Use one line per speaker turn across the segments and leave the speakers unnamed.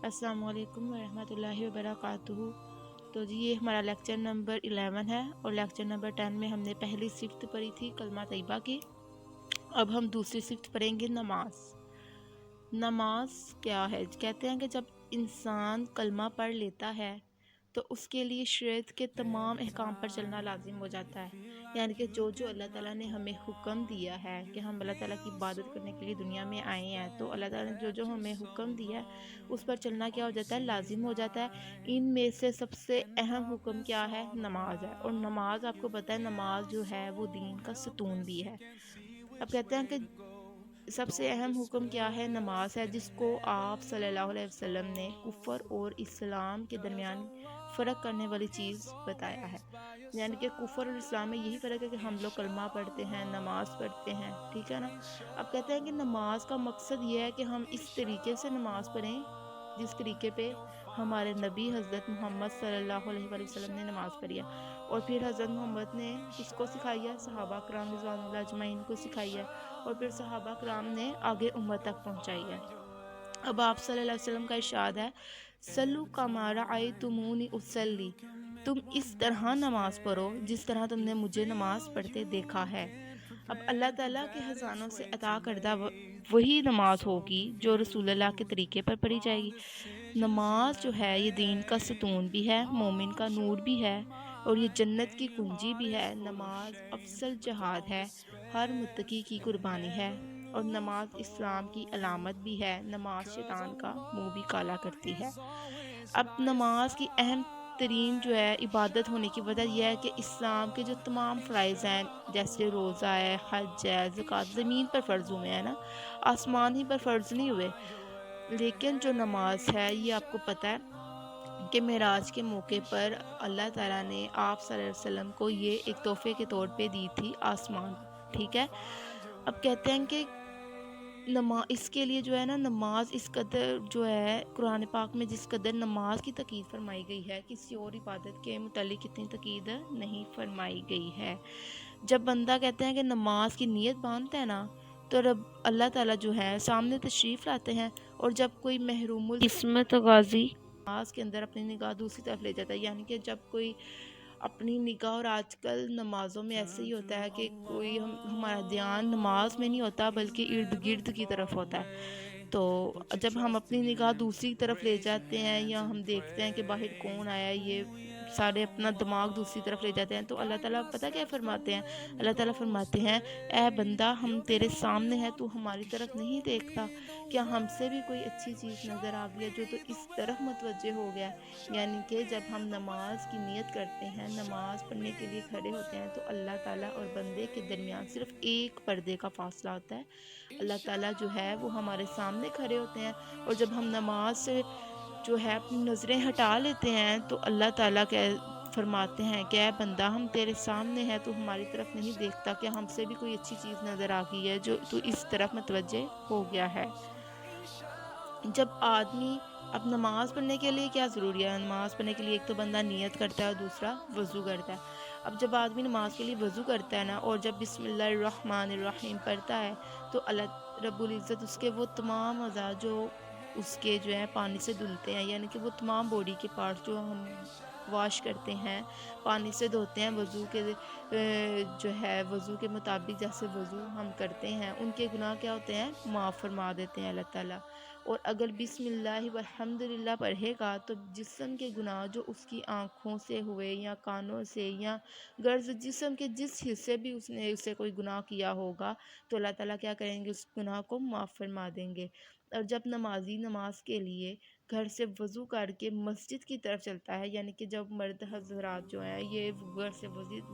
السلام علیکم ورحمۃ اللہ وبرکاتہ۔ تو جی یہ ہمارا لیکچر نمبر 11 ہے، اور لیکچر نمبر 10 میں ہم نے پہلی صفت پڑھی تھی کلمہ طیبہ کی۔ اب ہم دوسری صفت پڑھیں گے نماز۔ نماز کیا ہے؟ کہتے ہیں کہ جب انسان کلمہ پڑھ لیتا ہے تو اس کے لیے شریعت کے تمام احکام پر چلنا لازم ہو جاتا ہے، یعنی کہ جو اللہ تعالیٰ نے ہمیں حکم دیا ہے کہ ہم اللہ تعالیٰ کی عبادت کرنے کے لیے دنیا میں آئے ہیں، تو اللہ تعالیٰ نے جو ہمیں حکم دیا ہے اس پر چلنا کیا ہو جاتا ہے؟ لازم ہو جاتا ہے۔ ان میں سے سب سے اہم حکم کیا ہے؟ نماز ہے، اور نماز آپ کو پتہ ہے نماز جو ہے وہ دین کا ستون بھی ہے۔ اب کہتے ہیں کہ سب سے اہم حکم کیا ہے؟ نماز ہے، جس کو آپ صلی اللہ علیہ وسلم نے کفر اور اسلام کے درمیان فرق کرنے والی چیز بتایا ہے، یعنی کہ کفر اور اسلام میں یہی فرق ہے کہ ہم لوگ کلمہ پڑھتے ہیں، نماز پڑھتے ہیں، ٹھیک ہے نا۔ اب کہتے ہیں کہ نماز کا مقصد یہ ہے کہ ہم اس طریقے سے نماز پڑھیں جس طریقے پہ ہمارے نبی حضرت محمد صلی اللہ علیہ وآلہ وسلم نے نماز پڑھی ہے، اور پھر حضرت محمد نے کس کو سکھائی ہے؟ صحابہ کرام رضوان اللہ اجمعین کو سکھائی ہے، اور پھر صحابہ کرام نے آگے امت تک پہنچائی ہے۔ اب آپ صلی اللہ علیہ وسلم کا ارشاد ہے، سلو کما رأیتمونی اصلی، تم اس طرح نماز پڑھو جس طرح تم نے مجھے نماز پڑھتے دیکھا ہے۔ اب اللہ تعالیٰ کے خزانوں سے عطا کردہ وہی نماز ہوگی جو رسول اللہ کے طریقے پر پڑھی جائے گی۔ نماز جو ہے یہ دین کا ستون بھی ہے، مومن کا نور بھی ہے، اور یہ جنت کی کنجی بھی ہے۔ نماز افضل جہاد ہے، ہر متقی کی قربانی ہے، اور نماز اسلام کی علامت بھی ہے۔ نماز شیطان کا منہ بھی کالا کرتی ہے۔ اب نماز کی اہم ترین جو ہے عبادت ہونے کی وجہ یہ ہے کہ اسلام کے جو تمام فرائض ہیں، جیسے روزہ ہے، حج ہے، زکوٰۃ، زمین پر فرض ہوئے ہیں نا، آسمان ہی پر فرض نہیں ہوئے۔ لیکن جو نماز ہے یہ آپ کو پتہ ہے کہ معراج کے موقع پر اللہ تعالیٰ نے آپ صلی اللہ علیہ وسلم کو یہ ایک تحفے کے طور پہ دی تھی آسمان، ٹھیک ہے۔ اب کہتے ہیں کہ اس کے لیے جو ہے نا نماز اس قدر جو ہے قرآن پاک میں جس قدر نماز کی تاکید فرمائی گئی ہے، کسی اور عبادت کے متعلق اتنی تاکید نہیں فرمائی گئی ہے۔ جب بندہ کہتے ہیں کہ نماز کی نیت باندھتا ہے نا تو رب اللہ تعالیٰ جو ہے سامنے تشریف لاتے ہیں، اور جب کوئی محروم القسمت غازی نماز کے اندر اپنی نگاہ دوسری طرف لے جاتا ہے، یعنی کہ جب کوئی اپنی نگاہ، اور آج کل نمازوں میں ایسے ہی ہوتا ہے کہ کوئی ہمارا دھیان نماز میں نہیں ہوتا بلکہ ارد گرد کی طرف ہوتا ہے، تو جب ہم اپنی نگاہ دوسری طرف لے جاتے ہیں یا ہم دیکھتے ہیں کہ باہر کون آیا ہے، یہ سارے اپنا دماغ دوسری طرف لے جاتے ہیں، تو اللہ تعالیٰ پتہ کیا فرماتے ہیں؟ اللہ تعالیٰ فرماتے ہیں، اے بندہ ہم تیرے سامنے ہیں، تو ہماری طرف نہیں دیکھتا؟ کیا ہم سے بھی کوئی اچھی چیز نظر آ گئی ہے جو تو اس طرف متوجہ ہو گیا؟ یعنی کہ جب ہم نماز کی نیت کرتے ہیں، نماز پڑھنے کے لیے کھڑے ہوتے ہیں، تو اللہ تعالیٰ اور بندے کے درمیان صرف ایک پردے کا فاصلہ ہوتا ہے۔ اللہ تعالیٰ جو ہے وہ ہمارے سامنے کھڑے ہوتے ہیں، اور جب ہم نماز سے جو ہے اپنی نظریں ہٹا لیتے ہیں تو اللہ تعالیٰ فرماتے ہیں کہ اے بندہ ہم تیرے سامنے ہیں، تو ہماری طرف نہیں دیکھتا؟ کہ ہم سے بھی کوئی اچھی چیز نظر آ گئی ہے جو تو اس طرف متوجہ ہو گیا ہے؟ جب آدمی اب نماز پڑھنے کے لیے کیا ضروری ہے؟ نماز پڑھنے کے لیے ایک تو بندہ نیت کرتا ہے اور دوسرا وضو کرتا ہے۔ اب جب آدمی نماز کے لیے وضو کرتا ہے نا، اور جب بسم اللہ الرحمن الرحیم پڑھتا ہے، تو اللہ رب العزت اس کے وہ تمام اعضاء جو اس کے جو ہے پانی سے دھلتے ہیں، یعنی کہ وہ تمام باڈی کے پارٹ جو ہم واش کرتے ہیں، پانی سے دھوتے ہیں، وضو کے جو ہے وضو کے مطابق جیسے وضو ہم کرتے ہیں، ان کے گناہ کیا ہوتے ہیں؟ معاف فرما دیتے ہیں اللہ تعالیٰ۔ اور اگر بسم اللہ والحمدللہ پڑھے گا تو جسم کے گناہ جو اس کی آنکھوں سے ہوئے یا کانوں سے یا غرض جسم کے جس حصے بھی اس نے اسے کوئی گناہ کیا ہوگا، تو اللہ تعالیٰ کیا کریں گے؟ اس گناہ کو معاف فرما دیں گے۔ اور جب نمازی نماز کے لیے گھر سے وضو کر کے مسجد کی طرف چلتا ہے، یعنی کہ جب مرد حضرات جو ہیں یہ گھر سے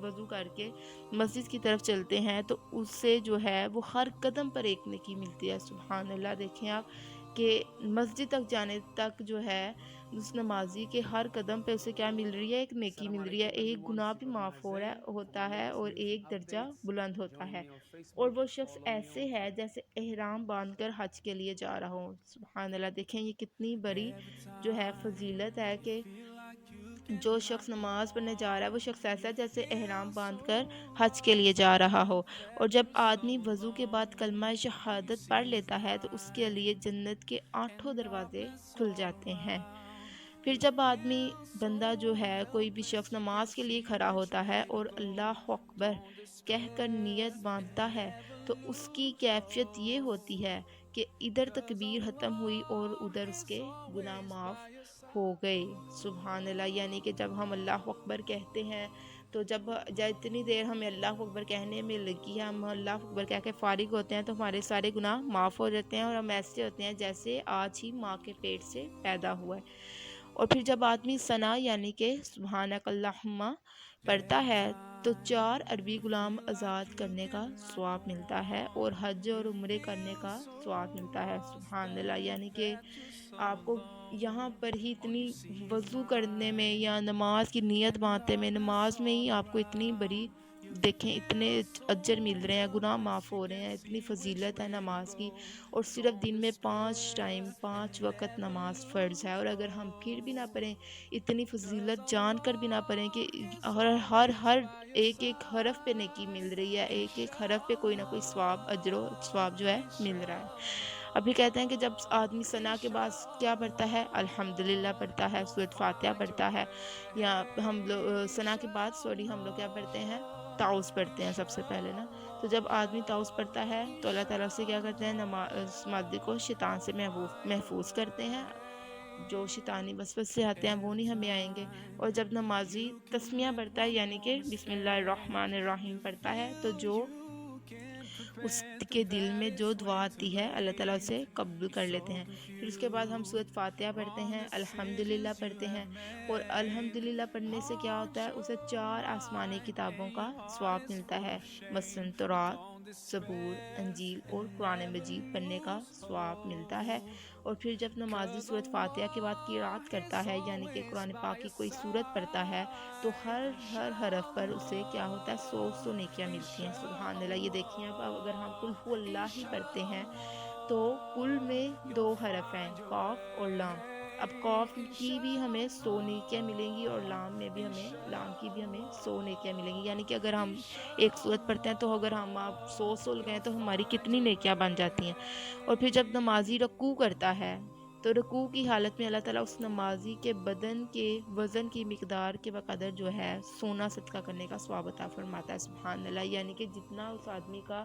وضو کر کے مسجد کی طرف چلتے ہیں، تو اس سے جو ہے وہ ہر قدم پر ایک نیکی ملتی ہے۔ سبحان اللہ! دیکھیں آپ کہ مسجد تک جانے تک جو ہے اس نمازی کے ہر قدم پہ اسے کیا مل رہی ہے؟ ایک نیکی مل رہی ہے، ایک گناہ بھی معاف ہوتا ہے، اور ایک درجہ بلند ہوتا ہے۔ اور وہ شخص ایسے ہے جیسے احرام باندھ کر حج کے لیے جا رہا ہوں۔ سبحان اللہ! دیکھیں یہ کتنی بڑی جو ہے فضیلت ہے کہ جو شخص نماز پڑھنے جا رہا ہے وہ شخص ایسا ہے جیسے احرام باندھ کر حج کے لیے جا رہا ہو۔ اور جب آدمی وضو کے بعد کلمہ شہادت پڑھ لیتا ہے تو اس کے لیے جنت کے 8 دروازے کھل جاتے ہیں۔ پھر جب آدمی بندہ جو ہے کوئی بھی شخص نماز کے لیے کھڑا ہوتا ہے اور اللہ اکبر کہہ کر نیت باندھتا ہے تو اس کی کیفیت یہ ہوتی ہے کہ ادھر تکبیر ختم ہوئی اور ادھر اس کے گناہ معاف ہو گئے۔ سبحان اللہ، یعنی کہ جب ہم اللہ اکبر کہتے ہیں تو جب اتنی دیر ہمیں اللہ اکبر کہنے میں لگی ہے، ہم اللہ اکبر کہہ کے فارغ ہوتے ہیں تو ہمارے سارے گناہ معاف ہو جاتے ہیں اور ہم ایسے ہوتے ہیں جیسے آج ہی ماں کے پیٹ سے پیدا ہوا ہے۔ اور پھر جب آدمی ثنا یعنی کہ سبحانک اللہم پڑھتا ہے تو 4 عربی غلام آزاد کرنے کا ثواب ملتا ہے اور حج اور عمرے کرنے کا ثواب ملتا ہے۔ سبحان اللہ، یعنی کہ آپ کو یہاں پر ہی اتنی وضو کرنے میں یا نماز کی نیت باندھتے میں، نماز میں ہی آپ کو اتنی بڑی دیکھیں اتنے اجر مل رہے ہیں، گناہ معاف ہو رہے ہیں، اتنی فضیلت ہے نماز کی۔ اور صرف دن میں 5 وقت نماز فرض ہے، اور اگر ہم پھر بھی نہ پڑھیں، اتنی فضیلت جان کر بھی نہ پڑھیں کہ ہر ایک ایک حرف پہ نیکی مل رہی ہے، ایک ایک حرف پہ کوئی نہ کوئی ثواب، اجر و ثواب جو ہے مل رہا ہے۔ ابھی کہتے ہیں کہ جب آدمی ثنا کے بعد کیا پڑھتا ہے، الحمدللہ پڑھتا ہے، سورۃ فاتحہ پڑھتا ہے، یا ہم لوگ ثنا کے بعد ہم لوگ کیا پڑھتے ہیں، تعوذ پڑھتے ہیں سب سے پہلے نا۔ تو جب آدمی تعوذ پڑھتا ہے تو اللہ تعالیٰ سے کیا کرتے ہیں، نماز مادے کو شیطان سے محفوظ کرتے ہیں، جو شیطانی وسوسے آتے ہیں وہ نہیں ہمیں آئیں گے۔ اور جب نمازی تسمیہ پڑھتا ہے یعنی کہ بسم اللہ الرحمن الرحیم پڑھتا ہے تو جو اس کے دل میں جو دعا آتی ہے اللہ تعالیٰ اسے قبول کر لیتے ہیں۔ پھر اس کے بعد ہم سورۃ فاتحہ پڑھتے ہیں، الحمدللہ پڑھتے ہیں، اور الحمدللہ پڑھنے سے کیا ہوتا ہے، اسے 4 آسمانی کتابوں کا ثواب ملتا ہے، مثلاً تورات، زبور، انجیل اور قرآن مجید پڑھنے کا ثواب ملتا ہے۔ اور پھر جب نمازی سورۃ فاتحہ کے بعد قرات کرتا ہے یعنی کہ قرآن پاک کی کوئی سورت پڑھتا ہے تو ہر حرف پر اسے کیا ہوتا ہے، 100 نیکیاں ملتی ہیں۔ سبحان اللہ، یہ دیکھیں اب اگر ہم قل ہو اللہ ہی پڑھتے ہیں تو کل میں 2 حرف ہیں، قاف اور لام۔ اب قاف کی بھی ہمیں 100 نیکیاں ملیں گی اور لام کی بھی ہمیں 100 نیکیاں ملیں گی، یعنی کہ اگر ہم ایک سورت پڑھتے ہیں تو اگر ہم آپ 100 لگائیں تو ہماری کتنی نیکیاں بن جاتی ہیں۔ اور پھر جب نمازی رکوع کرتا ہے تو رکوع کی حالت میں اللہ تعالیٰ اس نمازی کے بدن کے وزن کی مقدار کے بقدر جو ہے سونا صدقہ کرنے کا ثواب عطا فرماتا ہے۔ سبحان اللہ، یعنی کہ جتنا اس آدمی کا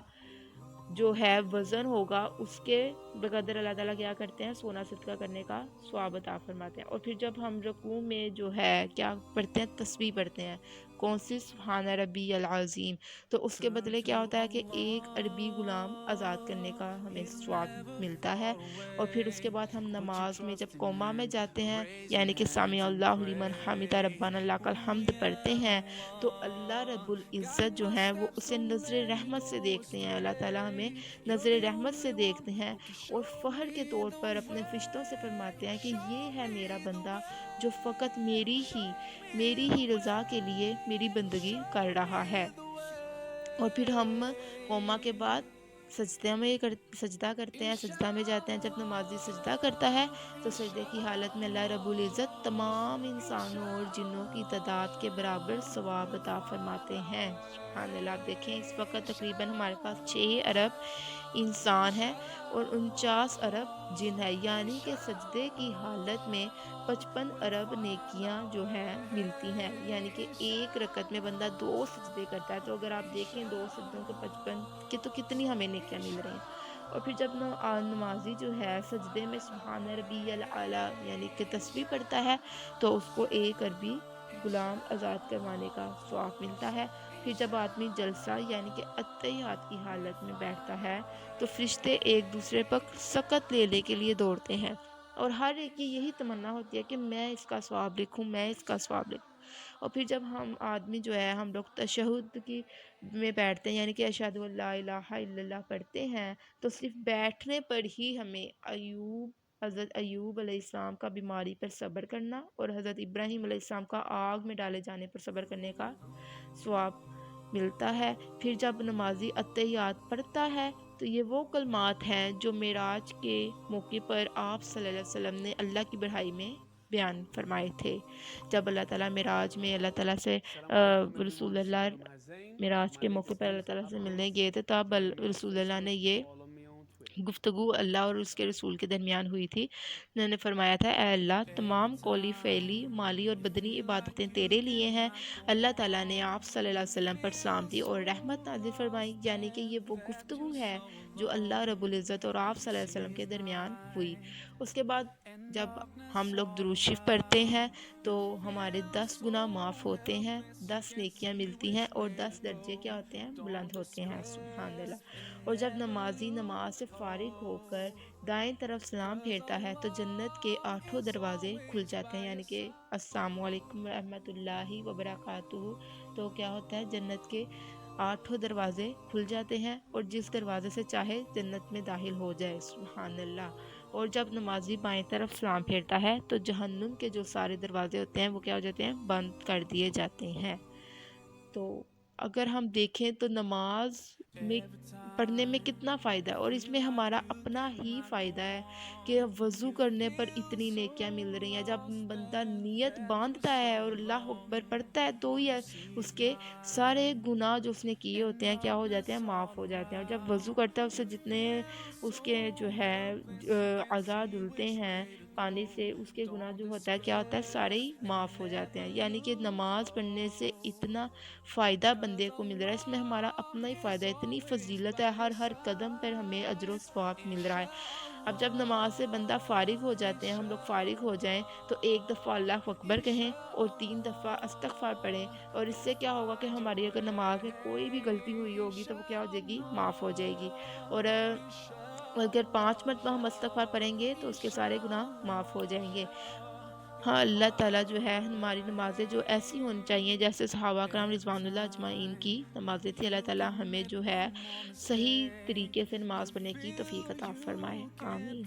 جو ہے وزن ہوگا اس کے بقدر اللہ تعالیٰ کیا کرتے ہیں، سونا صدقہ کرنے کا ثواب عطا فرماتے ہیں۔ اور پھر جب ہم رکوع میں جو ہے کیا پڑھتے ہیں، تسبیح پڑھتے ہیں، کون سی، سبحان ربی العظیم، تو اس کے بدلے کیا ہوتا ہے کہ 1 عربی غلام آزاد کرنے کا ہمیں ثواب ملتا ہے۔ اور پھر اس کے بعد ہم نماز میں جب قوما میں جاتے ہیں یعنی کہ سمیع اللہ لمن حمدہ ربنا لک الحمد پڑھتے ہیں تو اللہ رب العزت جو ہیں وہ اسے نظر رحمت سے دیکھتے ہیں، اللہ تعالیٰ ہمیں نظر رحمت سے دیکھتے ہیں اور فخر کے طور پر اپنے فرشتوں سے فرماتے ہیں کہ یہ ہے میرا بندہ جو فقط میری ہی رضا کے لیے میری بندگی کر رہا ہے۔ اور پھر ہم قوما کے بعد سجدہ کرتے ہیں، سجدہ میں جاتے ہیں۔ جب نمازی سجدہ کرتا ہے تو سجدے کی حالت میں اللہ رب العزت تمام انسانوں اور جنوں کی تعداد کے برابر ثواب عطا فرماتے ہیں۔ سبحان اللہ، آپ دیکھیں اس وقت تقریباً ہمارے پاس 6 ارب انسان ہیں اور 49 ارب جن ہے، یعنی کہ سجدے کی حالت میں 55 ارب نیکیاں جو ہیں ملتی ہیں، یعنی کہ ایک رکعت میں بندہ 2 سجدے کرتا ہے تو اگر آپ دیکھیں 2 سجدوں کو 55 کی تو کتنی ہمیں نیکیاں مل رہی ہیں۔ اور پھر جب نمازی جو ہے سجدے میں سبحان ربی الاعلی یعنی کہ تسبیح پڑھتا ہے تو اس کو 1 عربی غلام آزاد کروانے کا ثواب ملتا ہے۔ پھر جب آدمی جلسہ یعنی کہ اتحیات کی حالت میں بیٹھتا ہے تو فرشتے ایک دوسرے پر سکت لینے کے لیے دوڑتے ہیں اور ہر ایک کی یہی تمنا ہوتی ہے کہ میں اس کا ثواب لکھوں، میں اس کا ثواب لکھوں۔ اور پھر جب ہم آدمی جو ہے ہم لوگ تشہد میں بیٹھتے ہیں یعنی کہ اشہد ان لا الہ الا اللہ پڑھتے ہیں تو صرف بیٹھنے پر ہی ہمیں حضرت ایوب علیہ السلام کا بیماری پر صبر کرنا اور حضرت ابراہیم علیہ السلام کا آگ میں ڈالے جانے پر صبر کرنے کا ثواب ملتا ہے۔ پھر جب نمازی اتحیات پڑھتا ہے تو یہ وہ کلمات ہیں جو معراج کے موقع پر آپ صلی اللہ علیہ وسلم نے اللہ کی بڑائی میں بیان فرمائے تھے۔ جب اللہ تعالیٰ معراج میں اللہ تعالیٰ سے رسول اللہ معراج کے موقع پر اللہ تعالیٰ سے ملنے گئے تھے، تب رسول اللہ نے یہ گفتگو اللہ اور اس کے رسول کے درمیان ہوئی تھی۔ انہوں نے فرمایا تھا، اے اللہ، تمام قولی، فعلی، مالی اور بدنی عبادتیں تیرے لیے ہیں۔ اللہ تعالیٰ نے آپ صلی اللہ علیہ وسلم پر سلامتی اور رحمت نازل فرمائی، یعنی کہ یہ وہ گفتگو ہے جو اللہ رب العزت اور آپ صلی اللہ علیہ وسلم کے درمیان ہوئی۔ اس کے بعد جب ہم لوگ درود شریف پڑھتے ہیں تو ہمارے 10 گناہ معاف ہوتے ہیں، 10 نیکیاں ملتی ہیں اور 10 درجے کیا ہوتے ہیں؟ بلند ہوتے ہیں، سبحان اللہ۔ اور جب نمازی نماز سے فارغ ہو کر دائیں طرف سلام پھیرتا ہے تو جنت کے 8 دروازے کھل جاتے ہیں، یعنی کہ السلام علیکم ورحمۃ اللہ وبرکاتہ، تو کیا ہوتا ہے؟ جنت کے 8 دروازے کھل جاتے ہیں اور جس دروازے سے چاہے جنت میں داخل ہو جائے، سبحان اللہ۔ اور جب نمازی بائیں طرف سلام پھیرتا ہے تو جہنم کے جو سارے دروازے ہوتے ہیں وہ کیا ہو جاتے ہیں؟ بند کر دیے جاتے ہیں۔ تو اگر ہم دیکھیں تو نماز میں پڑھنے میں کتنا فائدہ ہے، اور اس میں ہمارا اپنا ہی فائدہ ہے کہ وضو کرنے پر اتنی نیکیاں مل رہی ہیں۔ جب بندہ نیت باندھتا ہے اور اللہ اکبر پڑھتا ہے تو ہی اس کے سارے گناہ جو اس نے کیے ہوتے ہیں کیا ہو جاتے ہیں؟ معاف ہو جاتے ہیں۔ اور جب وضو کرتا ہے اس سے جتنے اس کے جو ہے اعضاء دھلتے ہیں پانی سے، اس کے گناہ جو ہوتا ہے کیا ہوتا ہے؟ سارے ہی معاف ہو جاتے ہیں۔ یعنی کہ نماز پڑھنے سے اتنا فائدہ بندے کو مل رہا ہے، اس میں ہمارا اپنا ہی فائدہ ہے، اتنی فضیلت ہے، ہر قدم پر ہمیں اجر و ثواب مل رہا ہے۔ اب جب نماز سے بندہ فارغ ہو جاتے ہیں، ہم لوگ فارغ ہو جائیں تو 1 دفعہ اللہ اکبر کہیں اور 3 دفعہ استغفار پڑھیں، اور اس سے کیا ہوگا کہ ہماری اگر نماز میں کوئی بھی غلطی ہوئی ہوگی تو وہ کیا ہو جائے گی؟ معاف ہو جائے گی۔ اور اگر 5 مرتبہ ہم استغفار پڑھیں گے تو اس کے سارے گناہ معاف ہو جائیں گے۔ ہاں، اللہ تعالیٰ جو ہے ہماری نمازیں جو ایسی ہونی چاہیے جیسے صحابہ کرام رضوان اللہ اجمعین کی نمازیں تھی، اللہ تعالیٰ ہمیں جو ہے صحیح طریقے سے نماز پڑھنے کی توفیق عطا فرمائے، آمین۔